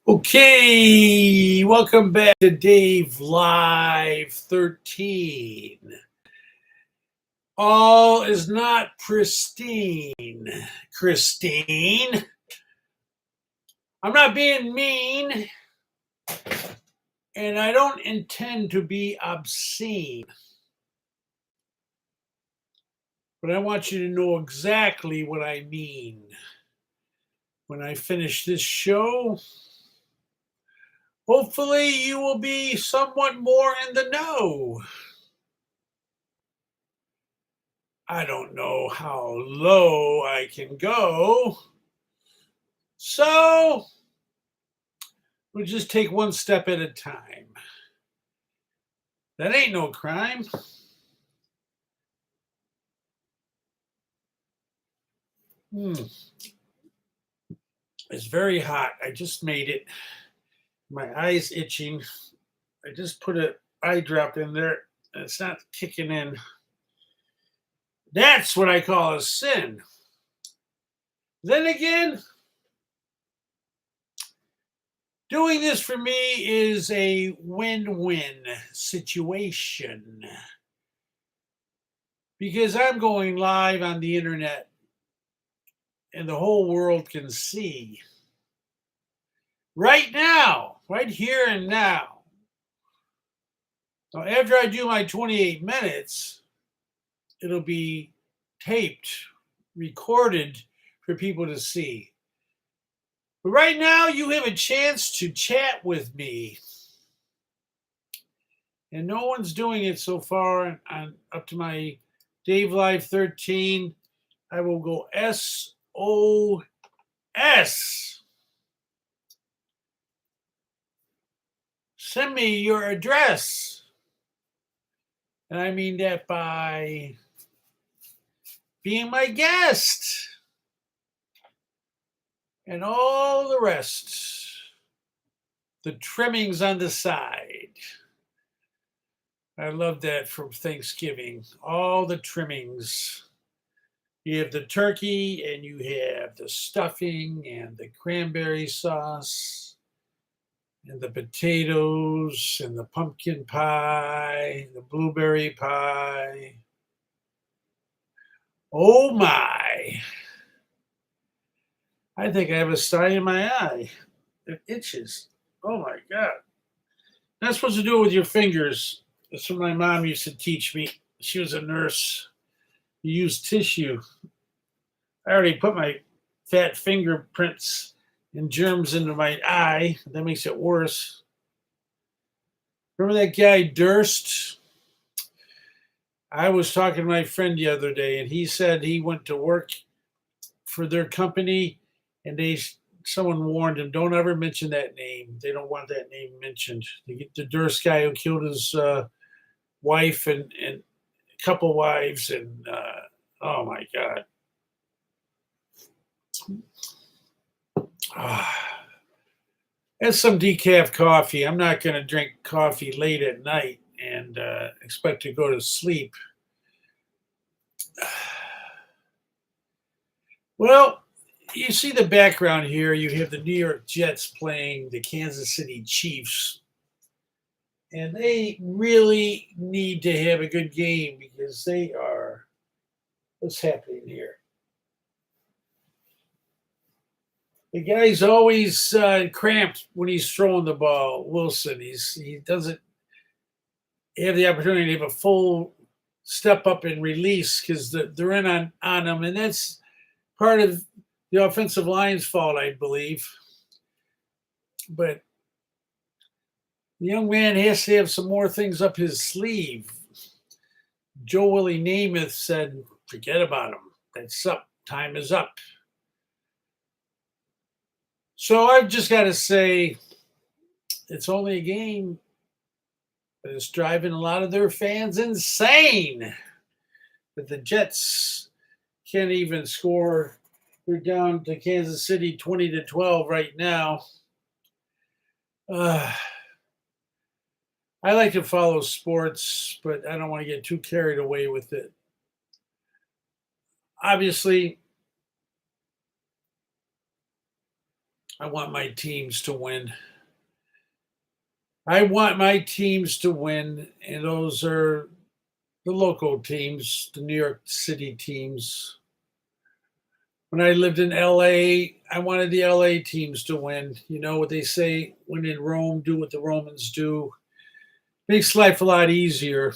Okay, welcome back to Dave Live 13. All is not pristine, Christine. I'm not being mean, and I don't intend to be obscene. But I want you to know exactly what I mean. When I finish this show, hopefully you will be somewhat more in the know. I don't know how low I can go. So we'll just take one step at a time. That ain't no crime. It's very hot. I just made it. My eye's itching. I just put an eye drop in there. And it's not kicking in. That's what I call a sin. Then again, doing this for me is a win-win situation because I'm going live on the internet and the whole world can see right now, right here and now. Now, after I do my 28 minutes, it'll be taped, recorded for people to see. But right now, you have a chance to chat with me. And no one's doing it so far. On up to my Dave Live 13, I will go SOS. Send me your address. And I mean that by being my guest and all the rest, the trimmings on the side. I love that from Thanksgiving. All the trimmings. You have the turkey and you have the stuffing and the cranberry sauce and the potatoes and the pumpkin pie, the blueberry pie. Oh my. I think I have a sty in my eye. It itches. Oh my God. Not supposed to do it with your fingers. That's what my mom used to teach me. She was a nurse. You use tissue. I already put my fat fingerprints and germs into my eye. That makes it worse. Remember that guy Durst? I was talking to my friend the other day, and he said he went to work for their company, and someone warned him, don't ever mention that name. They don't want that name mentioned. The Durst guy who killed his wife and a couple wives, and oh my God. And some decaf coffee. I'm not going to drink coffee late at night and expect to go to sleep. Well, you see the background here. You have the New York Jets playing the Kansas City Chiefs. And they really need to have a good game because they are. What's happening here? The guy's always cramped when he's throwing the ball. Wilson, he doesn't have the opportunity to have a full step up and release because they're in on him, and that's part of the offensive line's fault, I believe. But the young man has to have some more things up his sleeve. Joe Willie Namath said, "Forget about him. That's up. Time is up." So I've just got to say, it's only a game, but it's driving a lot of their fans insane that the Jets can't even score. They're down to Kansas City 20-12 right now. I like to follow sports, but I don't want to get too carried away with it. Obviously, I want my teams to win. I want my teams to win, and those are the local teams, the New York City teams. When I lived in LA, I wanted the LA teams to win. You know what they say, when in Rome, do what the Romans do. Makes life a lot easier.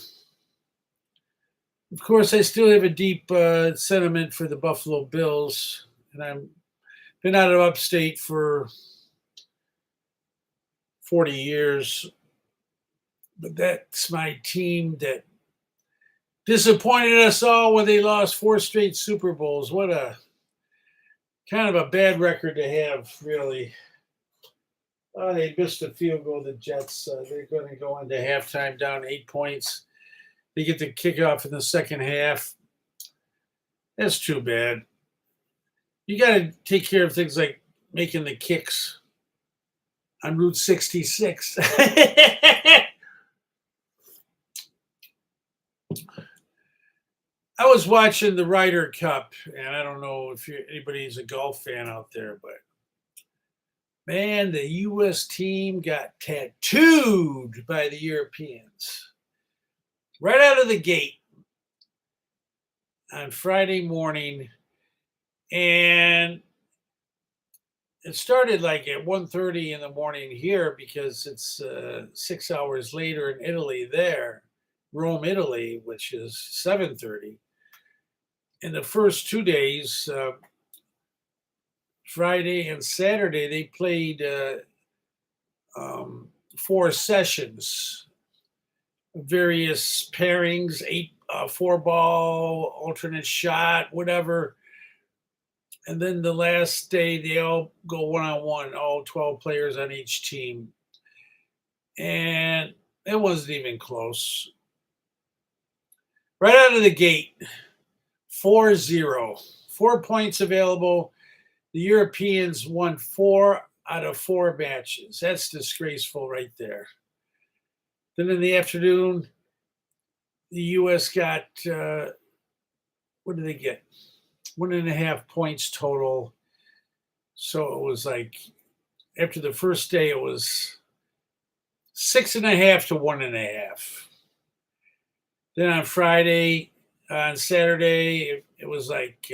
Of course, I still have a deep sentiment for the Buffalo Bills, and I've been out of upstate for 40 years. But that's my team that disappointed us all when they lost 4 straight Super Bowls. What a kind of a bad record to have, really. Oh, they missed a field goal, the Jets. They're going to go into halftime down 8 points. They get the kickoff in the second half. That's too bad. You got to take care of things like making the kicks on Route 66. I was watching the Ryder Cup, and I don't know if anybody's a golf fan out there, but man, the U.S. team got tattooed by the Europeans right out of the gate on Friday morning. And it started like at 1:30 in the morning here because it's 6 hours later in Italy there, Rome, Italy, which is 7:30. In the first 2 days, Friday and Saturday, they played 4 sessions, various pairings, 4-ball, alternate shot, whatever. And then the last day, they all go one-on-one, all 12 players on each team. And it wasn't even close. Right out of the gate, 4-0. 4 points available. The Europeans won 4 out of 4 matches. That's disgraceful right there. Then in the afternoon, the U.S. got, what did they get? 1.5 points total. So it was like, after the first day, it was 6.5 to 1.5. Then on Saturday, it was like,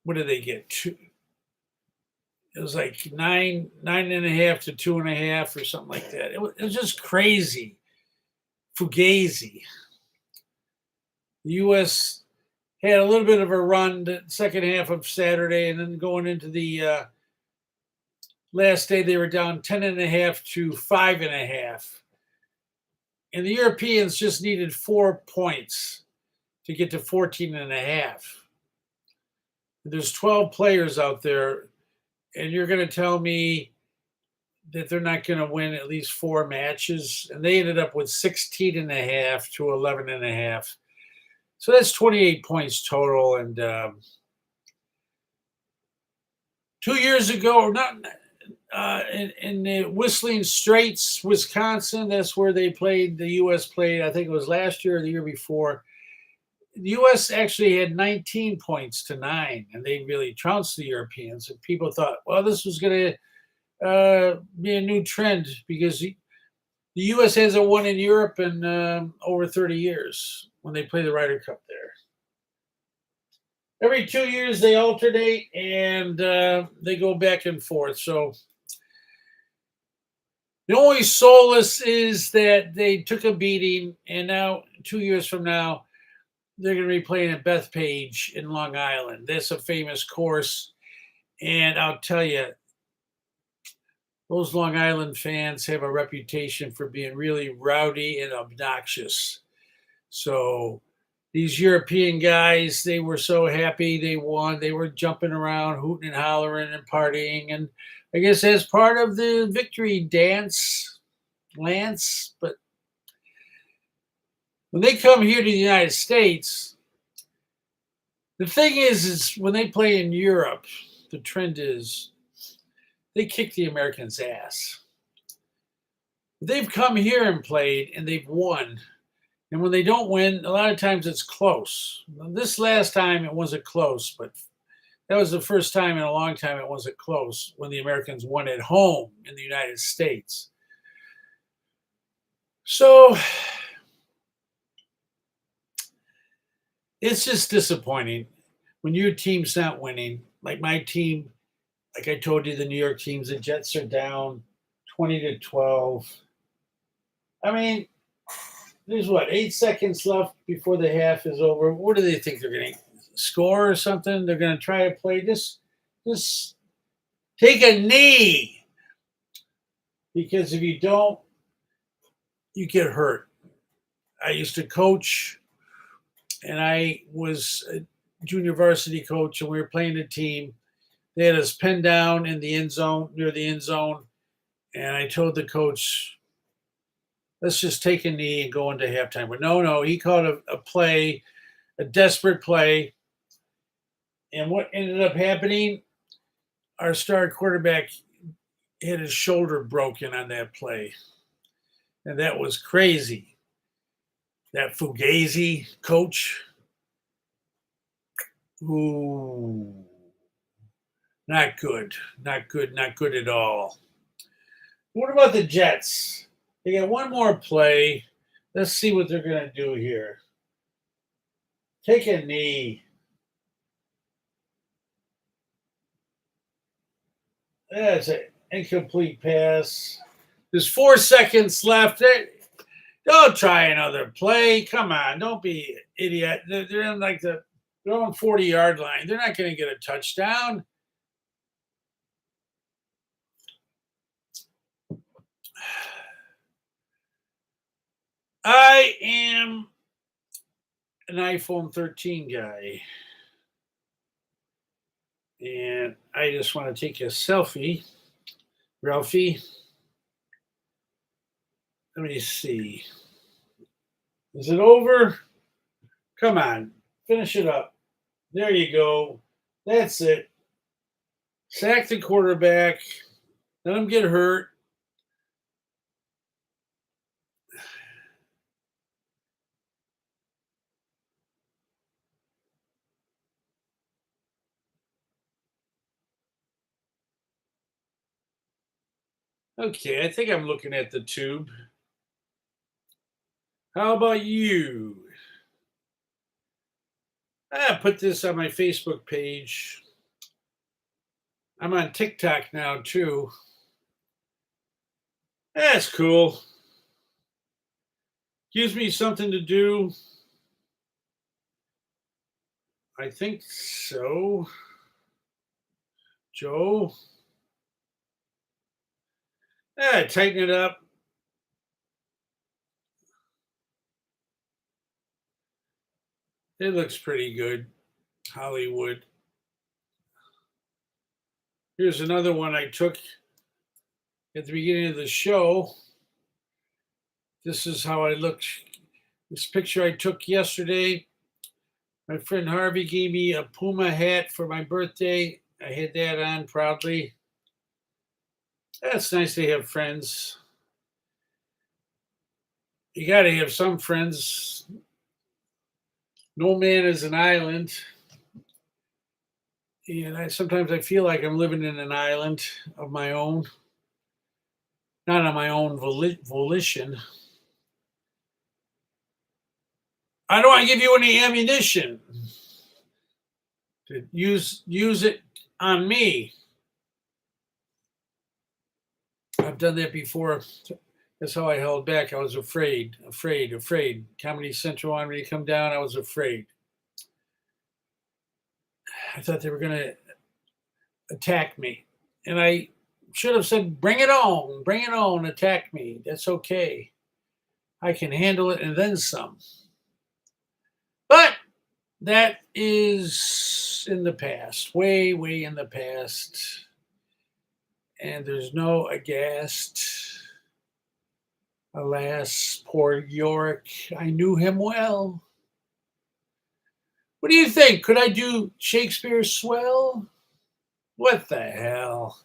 what did they get? It was like 9.5 to 2.5 or something like that. It was just crazy. Fugazi. The U.S. had a little bit of a run the second half of Saturday, and then going into the last day, they were down 10.5 to 5.5. And the Europeans just needed 4 points to get to 14.5. There's 12 players out there, and you're going to tell me that they're not going to win at least 4 matches? And they ended up with 16.5 to 11.5. So that's 28 points total. And 2 years ago, in the Whistling Straits, Wisconsin, that's where they played. The U.S. played, I think it was last year or the year before. The U.S. actually had 19 points to 9, and they really trounced the Europeans. And people thought, well, this was going to be a new trend because the U.S. hasn't won in Europe in over 30 years when they play the Ryder Cup there. Every 2 years they alternate, and they go back and forth. So the only solace is that they took a beating, and now 2 years from now, they're going to be playing at Bethpage in Long Island. That's a famous course. And I'll tell you, those Long Island fans have a reputation for being really rowdy and obnoxious. So these European guys, they were so happy they won. They were jumping around, hooting and hollering and partying. And I guess as part of the victory dance, Lance. But when they come here to the United States, the thing is when they play in Europe, the trend is they kick the Americans' ass. They've come here and played, and they've won. And when they don't win, a lot of times it's close. This last time it wasn't close, but That was the first time in a long time it wasn't close when the Americans won at home in the United States. So it's just disappointing when your team's not winning. Like my team, like I told you, the New York teams, the Jets are down 20-12. I mean, there's what, 8 seconds left before the half is over. What do they think they're going to score or something? They're going to try to play this. Just take a knee, because if you don't, you get hurt. I used to coach, and I was a junior varsity coach, and we were playing a team. They had us pinned down in the end zone, near the end zone, and I told the coach, let's just take a knee and go into halftime. But no, he called a play, a desperate play. And what ended up happening, our star quarterback had his shoulder broken on that play. And that was crazy. That Fugazi coach, ooh, not good at all. What about the Jets? They got one more play. Let's see what they're going to do here. Take a knee. That's an incomplete pass. There's 4 seconds left. Don't try another play. Come on, don't be an idiot. They're in like they're on 40-yard line. They're not going to get a touchdown. I am an iPhone 13 guy. And I just want to take a selfie. Ralphie. Let me see. Is it over? Come on. Finish it up. There you go. That's it. Sack the quarterback. Let him get hurt. Okay, I think I'm looking at the tube. How about you? I put this on my Facebook page. I'm on TikTok now, too. That's cool. Gives me something to do. I think so. Joe. Tighten it up. It looks pretty good. Hollywood. Here's another one I took at the beginning of the show. This is how I looked. This picture I took yesterday. My friend Harvey gave me a Puma hat for my birthday. I had that on proudly. That's nice to have friends. You got to have some friends. No man is an island. And sometimes I feel like I'm living in an island of my own. Not on my own volition. I don't want to give you any ammunition to use it on me. I've done that before. That's how I held back. I was afraid. Comedy Central wanted me to come down. I was afraid. I thought they were going to attack me. And I should have said, bring it on, attack me. That's okay. I can handle it and then some. But that is in the past, way, way in the past. And there's no aghast. Alas, poor Yorick. I knew him well. What do you think? Could I do Shakespeare swell? What the hell?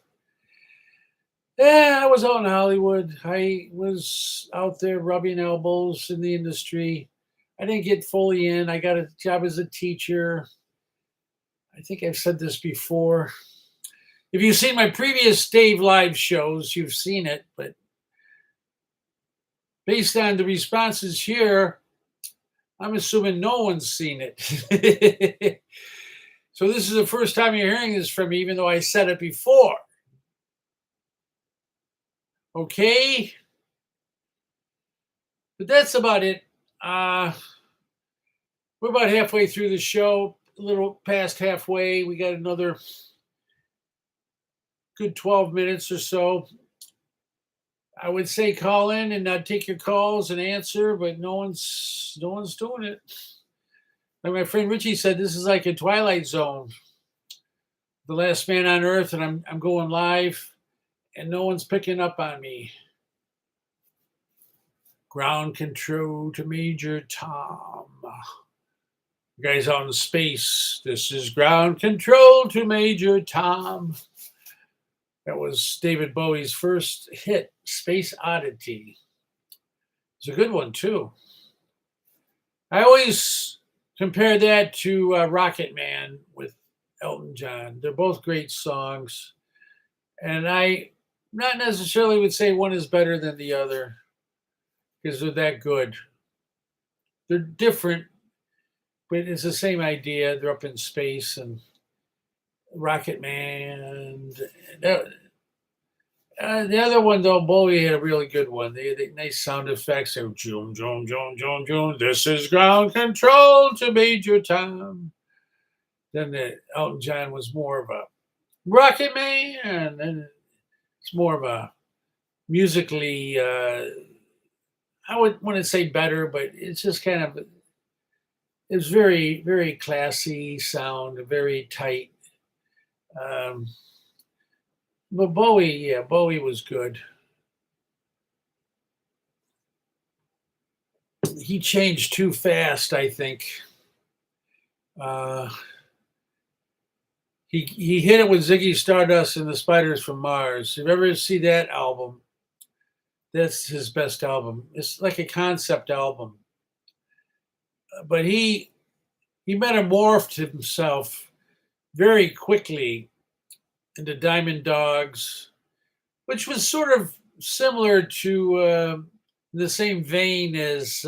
Yeah, I was out in Hollywood. I was out there rubbing elbows in the industry. I didn't get fully in. I got a job as a teacher. I think I've said this before. If you've seen my previous Dave live shows, you've seen it, but based on the responses here, I'm assuming no one's seen it. So this is the first time you're hearing this from me, even though I said it before. Okay? But that's about it. We're about halfway through the show, a little past halfway. We got another good 12 minutes or so. I would say call in and take your calls and answer, but no one's doing it. Like my friend Richie said, this is like a Twilight Zone. The last man on earth, and I'm going live, and no one's picking up on me. Ground control to Major Tom. You guys out in space. This is ground control to Major Tom. That was David Bowie's first hit, Space Oddity. It's a good one, too. I always compare that to Rocket Man with Elton John. They're both great songs. And I not necessarily would say one is better than the other because they're that good. They're different, but it's the same idea. They're up in space and Rocket Man. The other one, though, Bowie had a really good one. They had nice sound effects. They were joom, joom, joom, joom, joom. This is ground control to Major Tom. Then the Elton John was more of a Rocket Man, and it's more of a musically, I wouldn't say better, but it's just kind of, it's very, very classy sound, very tight. But Bowie was good. He changed too fast, I think. He hit it with Ziggy Stardust and the Spiders from Mars. If you ever see that album, that's his best album. It's like a concept album. But he metamorphed himself very quickly into Diamond Dogs, which was sort of similar to the same vein as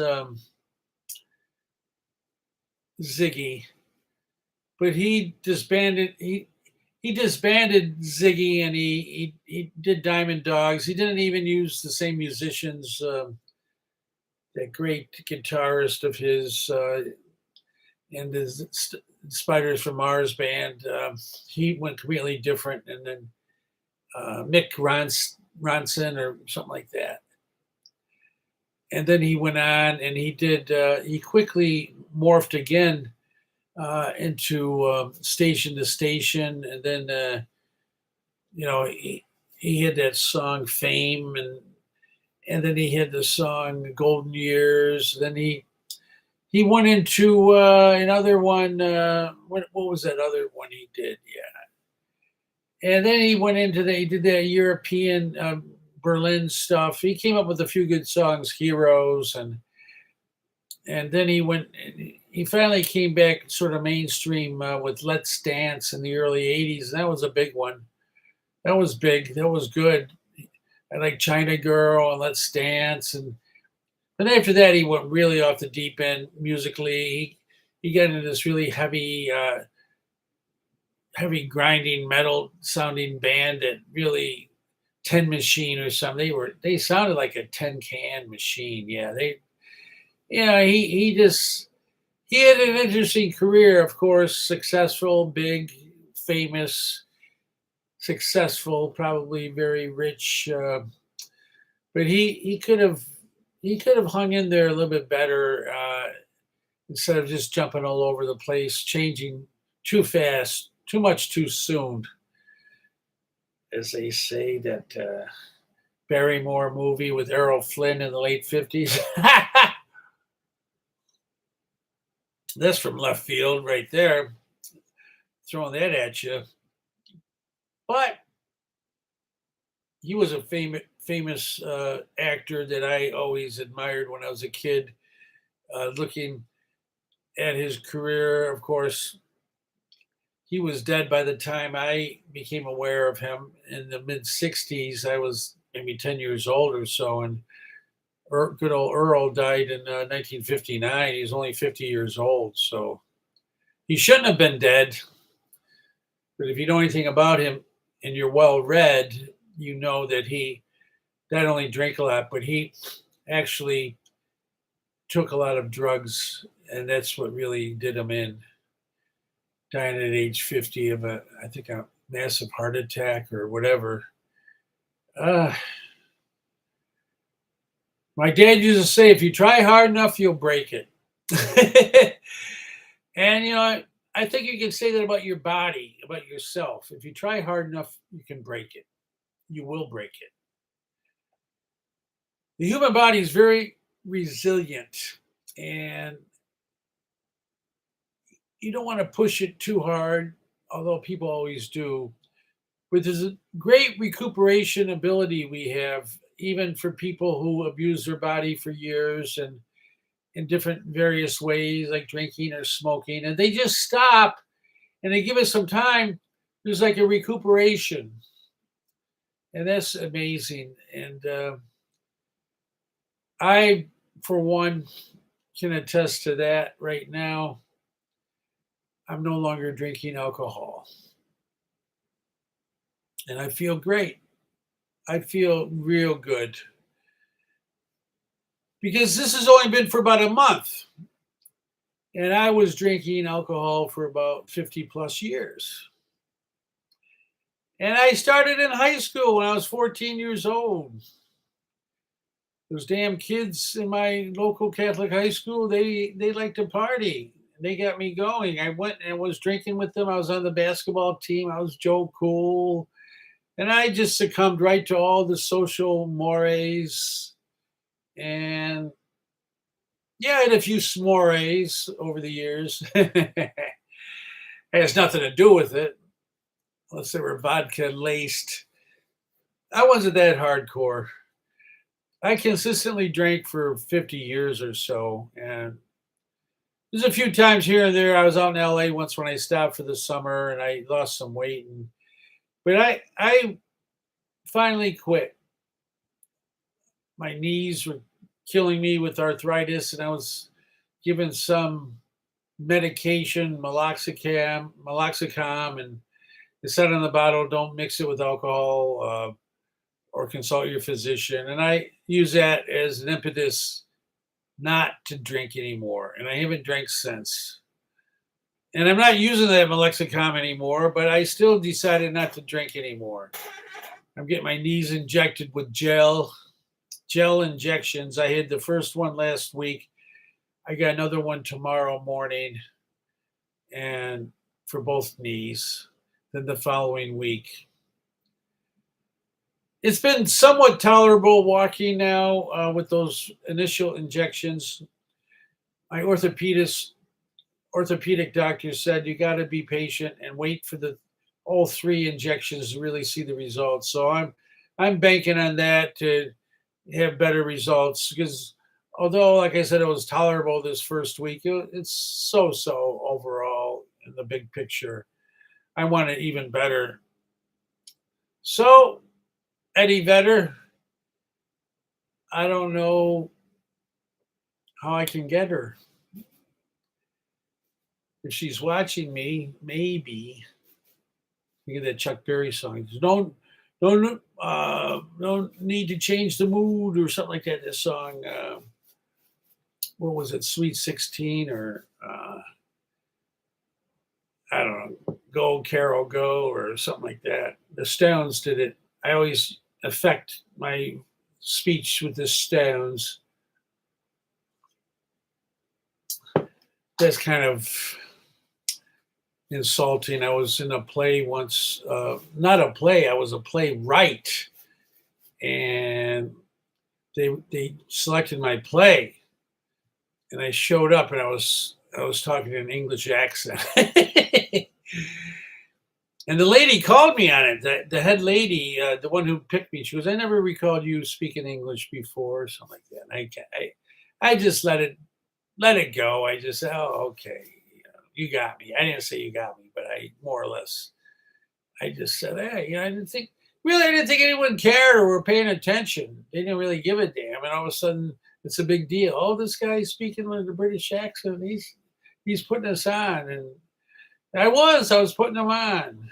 Ziggy, but he disbanded Ziggy and he did Diamond Dogs. He didn't even use the same musicians. That great guitarist of his and the Spiders from Mars band, he went completely different. And then Mick Ronson or something like that. And then he went on and he did, he quickly morphed again into Station to Station. And then, he had that song Fame, and then he had the song Golden Years. Then he went into another one. What was that other one he did? Yeah. And then he went into he did that European Berlin stuff. He came up with a few good songs, Heroes, and then he finally came back sort of mainstream with Let's Dance in the early 80s. And that was a big one. That was big. That was good. I like China Girl and Let's Dance. And then after that, he went really off the deep end musically. He got into this really heavy grinding metal sounding band that really Tin Machine or something. They sounded like a tin can machine. Yeah, he had an interesting career, of course, successful, big, famous, successful, probably very rich. But he could have hung in there a little bit better instead of just jumping all over the place, changing too fast, too much too soon. As they say, that Barrymore movie with Errol Flynn in the late 50s. That's from left field right there. Throwing that at you. But he was a famous actor that I always admired when I was a kid. Looking at his career, of course, he was dead by the time I became aware of him in the mid 60s. I was maybe 10 years old or so. And good old Earl died in 1959. He was only 50 years old. So he shouldn't have been dead. But if you know anything about him and you're well read, you know that he not only drank a lot, but he actually took a lot of drugs. And that's what really did him in. Dying at age 50 of I think a massive heart attack or whatever. My dad used to say, if you try hard enough, you'll break it. And, I think you can say that about your body, about yourself. If you try hard enough, you can break it. You will break it. The human body is very resilient, and you don't want to push it too hard, although people always do. But there's a great recuperation ability we have, even for people who abuse their body for years and in different various ways, like drinking or smoking, and they just stop and they give us some time. There's like a recuperation, and that's amazing. And I, for one, can attest to that right now. I'm no longer drinking alcohol, and I feel great. I feel real good because this has only been for about a month. And I was drinking alcohol for about 50 plus years. And I started in high school when I was 14 years old. Those damn kids in my local Catholic high school, they like to party. They got me going. I went and was drinking with them. I was on the basketball team. I was Joe Cool. And I just succumbed right to all the social mores. And yeah, I had a few s'mores over the years. It has nothing to do with it, unless they were vodka laced. I wasn't that hardcore. I consistently drank for 50 years or so. And there's a few times here and there. I was out in LA once when I stopped for the summer and I lost some weight. But I finally quit. My knees were killing me with arthritis, and I was given some medication, meloxicam, and it said on the bottle, don't mix it with alcohol or consult your physician. And I use that as an impetus not to drink anymore. And I haven't drank since. And I'm not using that meloxicam anymore, but I still decided not to drink anymore. I'm getting my knees injected with gel injections. I had the first one last week. I got another one tomorrow morning, and for both knees. Then the following week. It's been somewhat tolerable walking now with those initial injections. My orthopedic doctor said you got to be patient and wait for all 3 injections to really see the results. So I'm banking on that to have better results, because although, like I said, it was tolerable this first week, it's so overall in the big picture. I want it even better. So, Eddie Vedder, I don't know how I can get her. If she's watching me, maybe. Look at that Chuck Berry song. Don't need to change the mood or something like that. This song, what was it? Sweet 16 or I don't know, Go Carol Go or something like that. The Stones did it. I always affect my speech with the Stones. That's kind of insulting. I was in a play once, not a play, I was a playwright, and they selected my play, and I showed up and I was talking in an English accent. And the lady called me on it. The head lady, the one who picked me, she goes, "I never recalled you speaking English before," or something like that. And I just let it go. I just said, "Oh, okay, you got me." I didn't say you got me, but I more or less, I just said, hey, I didn't think anyone cared or were paying attention. They didn't really give a damn. And all of a sudden, it's a big deal. Oh, this guy's speaking with the British accent. He's putting us on. And I was putting them on.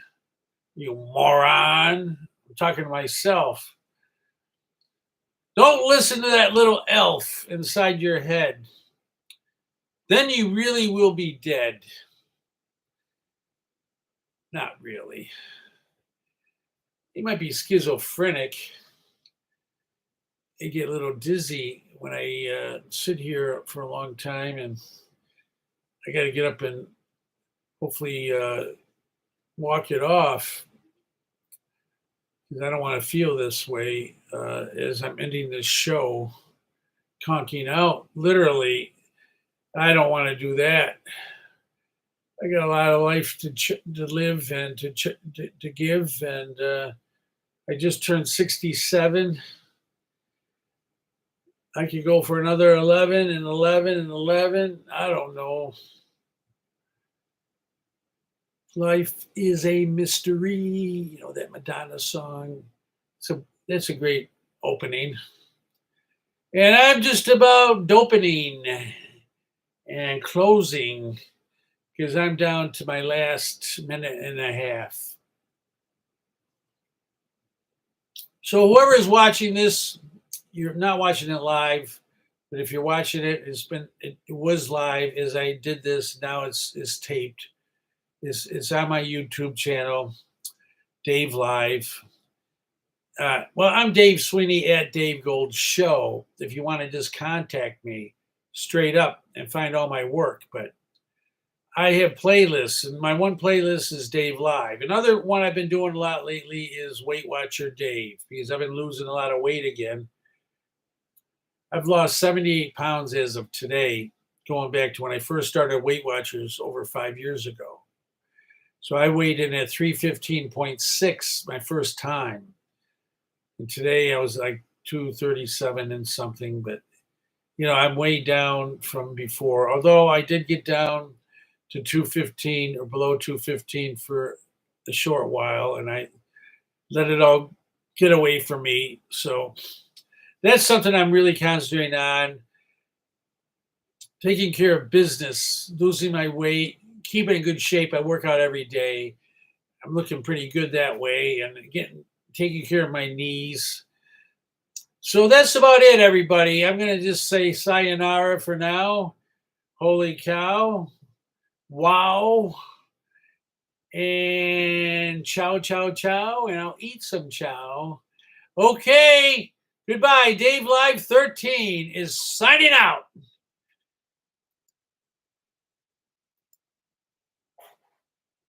You moron. I'm talking to myself. Don't listen to that little elf inside your head. Then you really will be dead. Not really. He might be schizophrenic. I get a little dizzy when I sit here for a long time, and I got to get up and hopefully walk it off, because I don't want to feel this way as I'm ending this show, conking out. Literally, I don't want to do that. I got a lot of life to live and to give, and I just turned 67. I could go for another 11 and 11 and 11. I don't know. Life is a mystery. You know, that Madonna song. So that's a great opening. And I'm just about opening and closing, because I'm down to my last minute and a half. So whoever is watching this, you're not watching it live, but if you're watching it, it was live as I did this. Now it's taped. It's on my YouTube channel, Dave Live. Well, I'm Dave Sweeney at DaveGoldShow. If you want to just contact me straight up and find all my work, but I have playlists, and my one playlist is Dave Live. Another one I've been doing a lot lately is Weight Watcher Dave, because I've been losing a lot of weight again. I've lost 78 pounds as of today, going back to when I first started Weight Watchers over 5 years ago. So I weighed in at 315.6 my first time. And today I was like 237 and something, but I'm way down from before. Although I did get down to 215 or below 215 for a short while, and I let it all get away from me. So that's something I'm really concentrating on. Taking care of business, losing my weight, keeping in good shape. I work out every day. I'm looking pretty good that way, and taking care of my knees. So that's about it, everybody. I'm going to just say sayonara for now. Holy cow. Wow. And ciao, ciao, ciao. And I'll eat some chow. Okay. Goodbye. Dave Live 13 is signing out.